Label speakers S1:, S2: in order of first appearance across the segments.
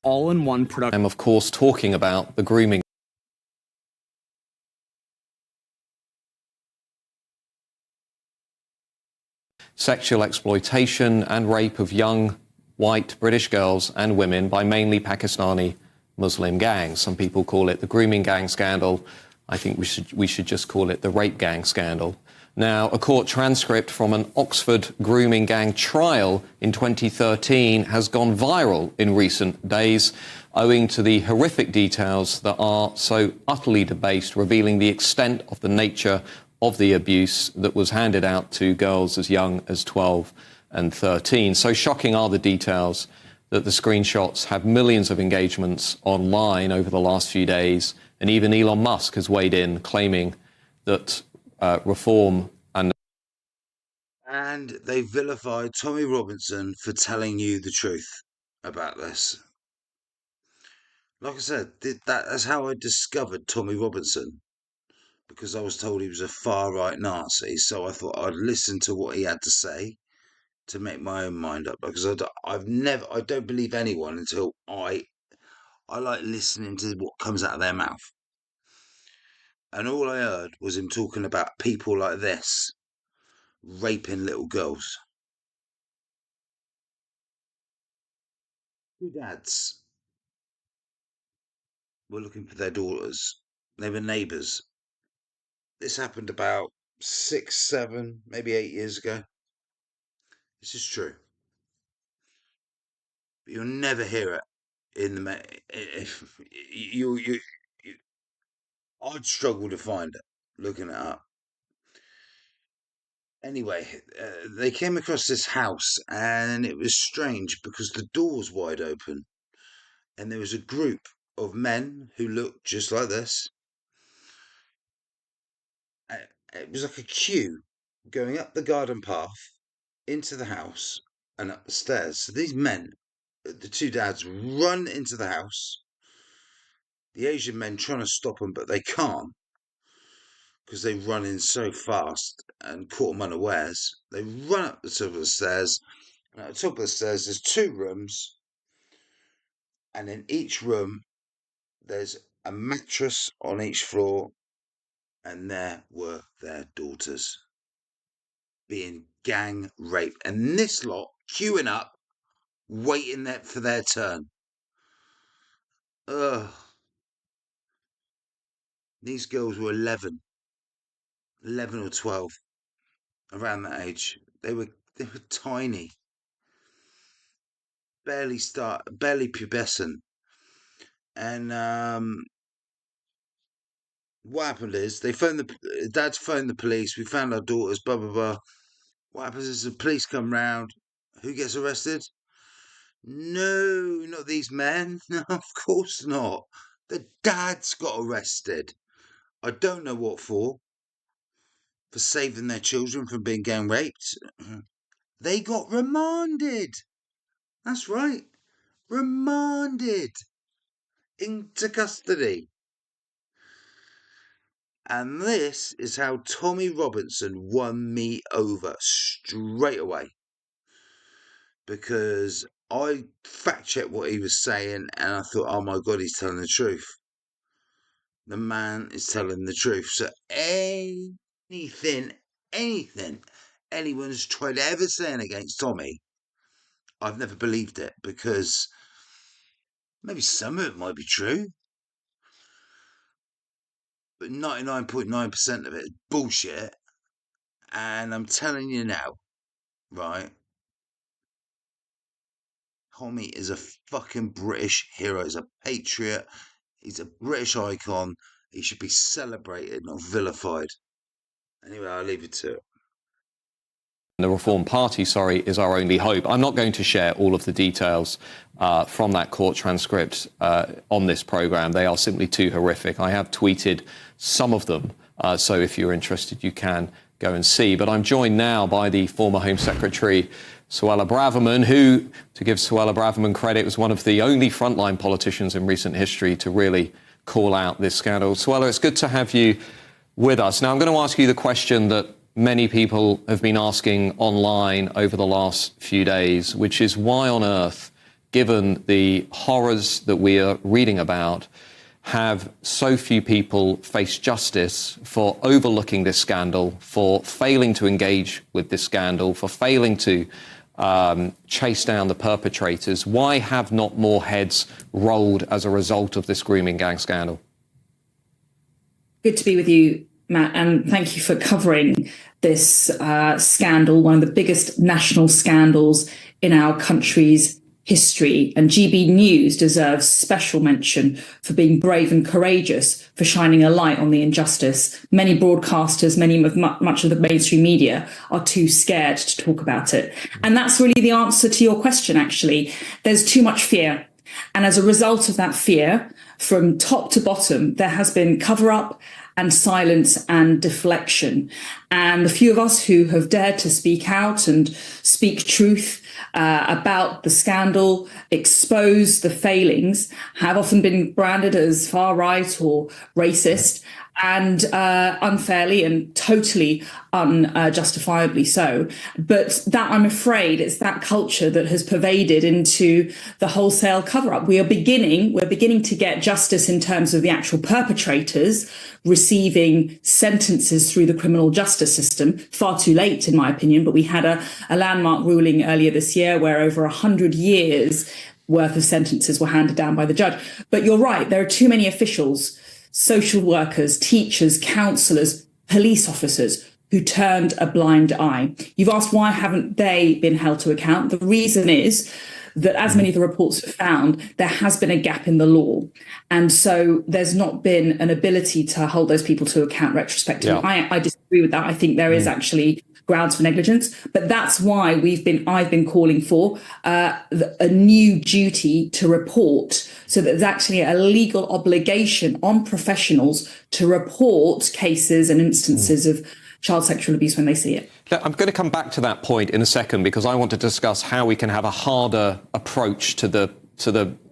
S1: all-in-one product.
S2: I'm, of course, talking about the grooming. Sexual exploitation and rape of young white British girls and women by mainly Pakistani Muslim gangs. Some people call it the grooming gang scandal. I think we should just call it the rape gang scandal. Now, a court transcript from an Oxford grooming gang trial in 2013 has gone viral in recent days, owing to the horrific details that are so utterly debased, revealing the extent of the nature of the abuse that was handed out to girls as young as 12 and 13. So shocking are the details that the screenshots have millions of engagements online over the last few days, and even Elon Musk has weighed in, claiming that reform
S3: and they vilified Tommy Robinson for telling you the truth about this. Like I said, that's how I discovered Tommy Robinson, because I was told he was a far-right Nazi, so I thought I'd listen to what he had to say to make my own mind up, because I don't believe anyone until I like listening to what comes out of their mouth. And all I heard was him talking about people like this raping little girls. Two dads were looking for their daughters. They were neighbours. This happened about 6, 7, maybe 8 years ago. This is true. But you'll never hear it in the... If you I'd struggle to find it, looking it up. Anyway, they came across this house, and it was strange because the door was wide open, and there was a group of men who looked just like this. It was like a queue going up the garden path into the house and up the stairs. So these men, the two dads, run into the house. The Asian men trying to stop them, but they can't, because they run in so fast and caught them unawares. They run up the top of the stairs, and at the top of the stairs there's 2 rooms, and in each room there's a mattress on each floor, and there were their daughters being gang raped, and this lot queuing up, waiting there for their turn. Ugh. These girls were 11 or 12, around that age. They were tiny, barely pubescent. And what happened is dads phoned the police. We found our daughters, blah blah blah. What happens is the police come round. Who gets arrested? No, not these men. No, of course not. The dads got arrested. I don't know what for saving their children from being gang raped. They got remanded. That's right. Remanded into custody. And this is how Tommy Robinson won me over straight away. Because I fact-checked what he was saying, and I thought, oh my God, he's telling the truth. The man is telling the truth. So anything anyone's tried ever saying against Tommy, I've never believed it, because maybe some of it might be true, but 99.9% of it is bullshit. And I'm telling you now, right? Tommy is a fucking British hero. He's a patriot. He's a British icon. He should be celebrated, not vilified. Anyway, I'll leave it to it.
S2: The Reform Party, is our only hope. I'm not going to share all of the details from that court transcript on this programme. They are simply too horrific. I have tweeted some of them, so if you're interested, you can go and see. But I'm joined now by the former Home Secretary, Suella Braverman, who, to give Suella Braverman credit, was one of the only frontline politicians in recent history to really call out this scandal. Suella, it's good to have you with us. Now, I'm going to ask you the question that many people have been asking online over the last few days, which is, why on earth given the horrors that we are reading about, have so few people faced justice for overlooking this scandal, for failing to engage with this scandal, for failing to chase down the perpetrators? Why have not more heads rolled as a result of this grooming gang scandal?
S1: Good to be with you, Matt, and thank you for covering this scandal, one of the biggest national scandals in our country's history. And GB News deserves special mention for being brave and courageous, for shining a light on the injustice. Many broadcasters, much of the mainstream media are too scared to talk about it. And that's really the answer to your question, actually. There's too much fear. And as a result of that fear, from top to bottom, there has been cover-up and silence and deflection. And the few of us who have dared to speak out and speak truth about the scandal, expose the failings, have often been branded as far right or racist, and unfairly and totally unjustifiably so. But that, I'm afraid, it's that culture that has pervaded into the wholesale cover-up. We're beginning to get justice in terms of the actual perpetrators receiving sentences through the criminal justice system. Far too late, in my opinion, but we had a landmark ruling earlier this year where over 100 years worth of sentences were handed down by the judge. But you're right, there are too many officials, social workers, teachers, counsellors, police officers who turned a blind eye. You've asked why haven't they been held to account? The reason is that, as many of the reports have found, there has been a gap in the law. And so there's not been an ability to hold those people to account retrospectively. Yeah. I disagree with that. I think there is actually grounds for negligence, but that's why I've been calling for a new duty to report, so that there's actually a legal obligation on professionals to report cases and instances of child sexual abuse when they see it.
S2: I'm going to come back to that point in a second, because I want to discuss how we can have a harder approach to the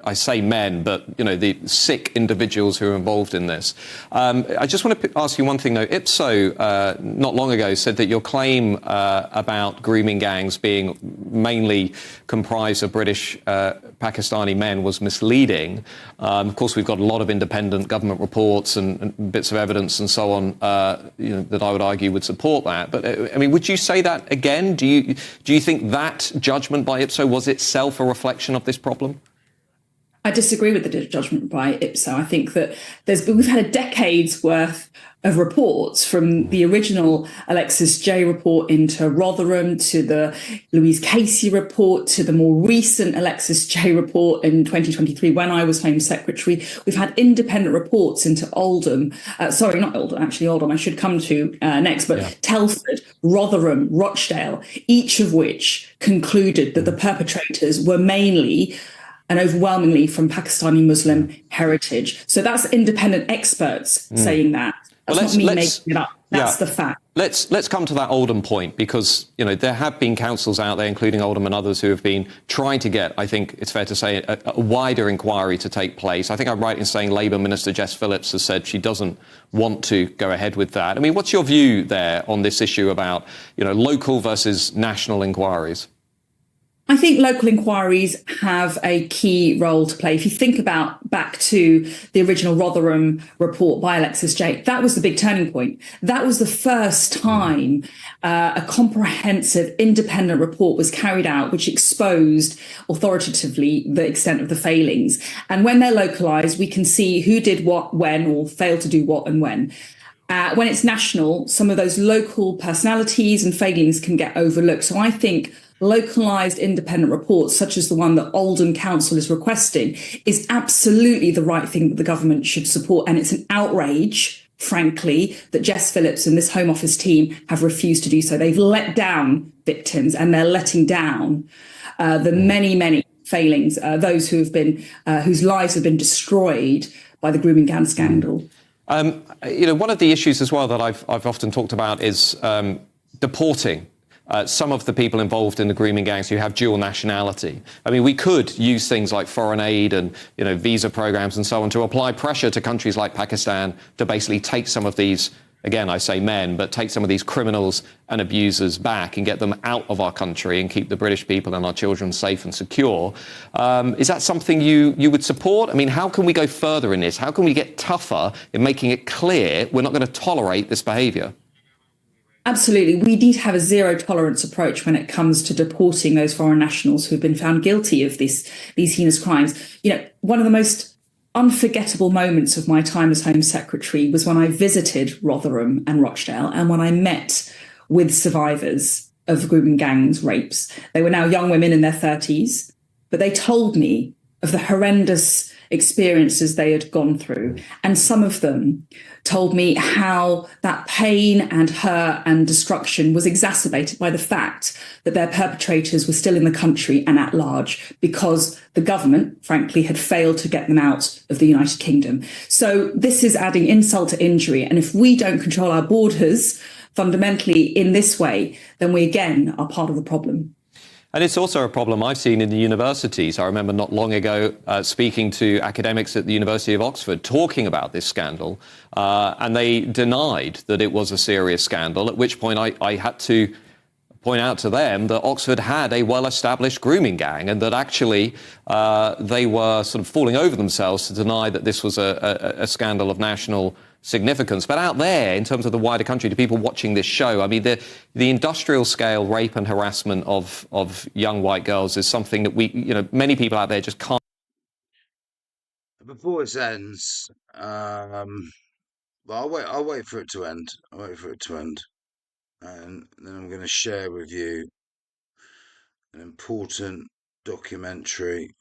S2: I say men, but, the sick individuals who are involved in this. I just want to ask you one thing, though. Ipso, not long ago, said that your claim about grooming gangs being mainly comprised of British Pakistani men was misleading. Of course, we've got a lot of independent government reports and bits of evidence and so on, that I would argue would support that. But, would you say that again? Do you think that judgment by Ipso was itself a reflection of this problem?
S1: I disagree with the judgment by Ipso. I think that we've had a decade's worth of reports, from the original Alexis J report into Rotherham, to the Louise Casey report, to the more recent Alexis J report in 2023 when I was Home Secretary. We've had independent reports into Oldham, Oldham I should come to next, but Telford, Rotherham, Rochdale, each of which concluded that the perpetrators were mainly and overwhelmingly from Pakistani Muslim heritage. So that's independent experts saying that. That's not me making it up. That's the fact.
S2: Let's come to that Oldham point, because, there have been councils out there, including Oldham and others, who have been trying to get, I think it's fair to say, a wider inquiry to take place. I think I'm right in saying Labour Minister Jess Phillips has said she doesn't want to go ahead with that. What's your view there on this issue about, local versus national inquiries?
S1: I think local inquiries have a key role to play. If you think back to the original Rotherham report by Alexis J, that was the big turning point. That was the first time a comprehensive independent report was carried out, which exposed authoritatively the extent of the failings. And when they're localised, we can see who did what, when, or failed to do what and when. When it's national, some of those local personalities and failings can get overlooked. So I think localised independent reports, such as the one that Oldham Council is requesting, is absolutely the right thing that the government should support. And it's an outrage, frankly, that Jess Phillips and this Home Office team have refused to do so. They've let down victims, and they're letting down the many, many failings, those who have been, whose lives have been destroyed by the grooming gang scandal.
S2: One of the issues as well that I've often talked about is deporting some of the people involved in the grooming gangs who have dual nationality. We could use things like foreign aid and, visa programs and so on to apply pressure to countries like Pakistan to basically take some of these again, I say men, but take some of these criminals and abusers back and get them out of our country and keep the British people and our children safe and secure. Is that something you would support? I mean, how can we go further in this? How can we get tougher in making it clear we're not going to tolerate this behaviour?
S1: Absolutely. We need to have a zero tolerance approach when it comes to deporting those foreign nationals who've been found guilty of these heinous crimes. You know, one of the most unforgettable moments of my time as Home Secretary was when I visited Rotherham and Rochdale and when I met with survivors of grooming gangs rapes. They were now young women in their 30s, but they told me of the horrendous experiences they had gone through. And some of them told me how that pain and hurt and destruction was exacerbated by the fact that their perpetrators were still in the country and at large because the government, frankly, had failed to get them out of the United Kingdom. So this is adding insult to injury. And if we don't control our borders fundamentally in this way, then we again are part of the problem.
S2: And it's also a problem I've seen in the universities. I remember not long ago speaking to academics at the University of Oxford talking about this scandal, and they denied that it was a serious scandal, at which point I had to point out to them that Oxford had a well-established grooming gang and that actually they were sort of falling over themselves to deny that this was a scandal of national significance. But out there, in terms of the wider country, to people watching this show, I mean, the industrial scale rape and harassment of young white girls is something that many people out there just can't.
S3: Before this ends, well, I'll wait for it to end. And then I'm going to share with you an important documentary.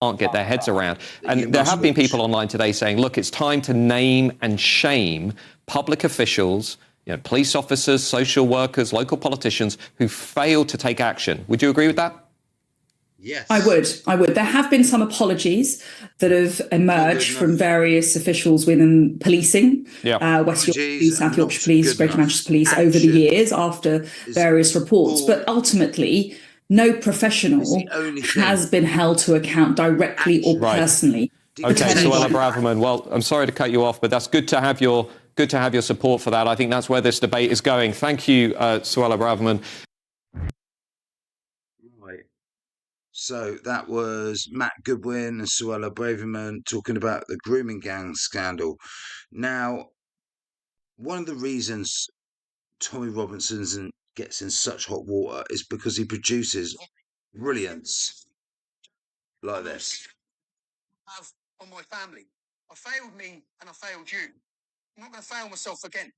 S2: Can't get their heads around. And there have been people online today saying, look, it's time to name and shame public officials, police officers, social workers, local politicians who failed to take action. Would you agree with that?
S3: Yes.
S1: I would. There have been some apologies that have emerged from various officials within policing, West Yorkshire Police, South Yorkshire Police, Greater Manchester Police over the years after various reports. But ultimately, no professional has been held to account directly or personally.
S2: Okay, Suella Braverman. Well, I'm sorry to cut you off, but that's good to have your support for that. I think that's where this debate is going. Thank you, Suella Braverman.
S3: Right. So that was Matt Goodwin and Suella Braverman talking about the grooming gang scandal. Now, one of the reasons Tommy Robinson gets in such hot water is because he produces brilliance like this.
S4: Have on my family. I failed me and I failed you. I'm not going to fail myself again.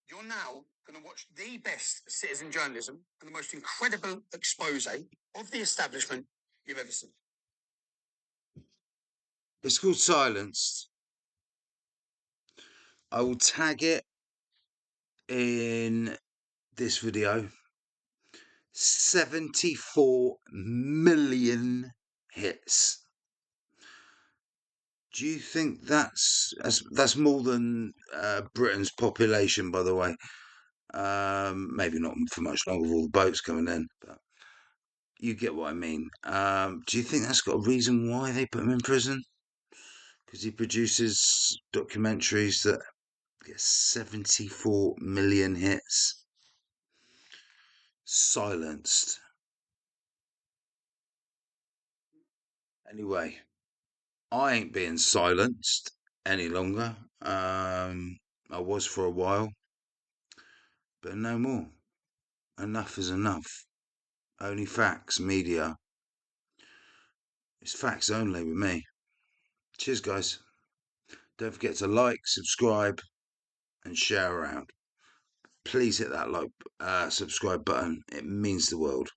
S4: You're now going to watch the best citizen journalism and the most incredible expose of the establishment you've ever seen.
S3: It's called Silenced. I will tag it in this video. 74 million hits. Do you think that's more than Britain's population, by the way? Maybe not for much longer with all the boats coming in, but you get what I mean. Do you think that's got a reason why they put him in prison? Because he produces documentaries that get 74 million hits. Silenced. Anyway, I ain't being silenced any longer. I was for a while, but no more. Enough is enough. Only facts, media. It's facts only with me. Cheers, guys. Don't forget to like, subscribe, and share around. Please hit that subscribe button. It means the world.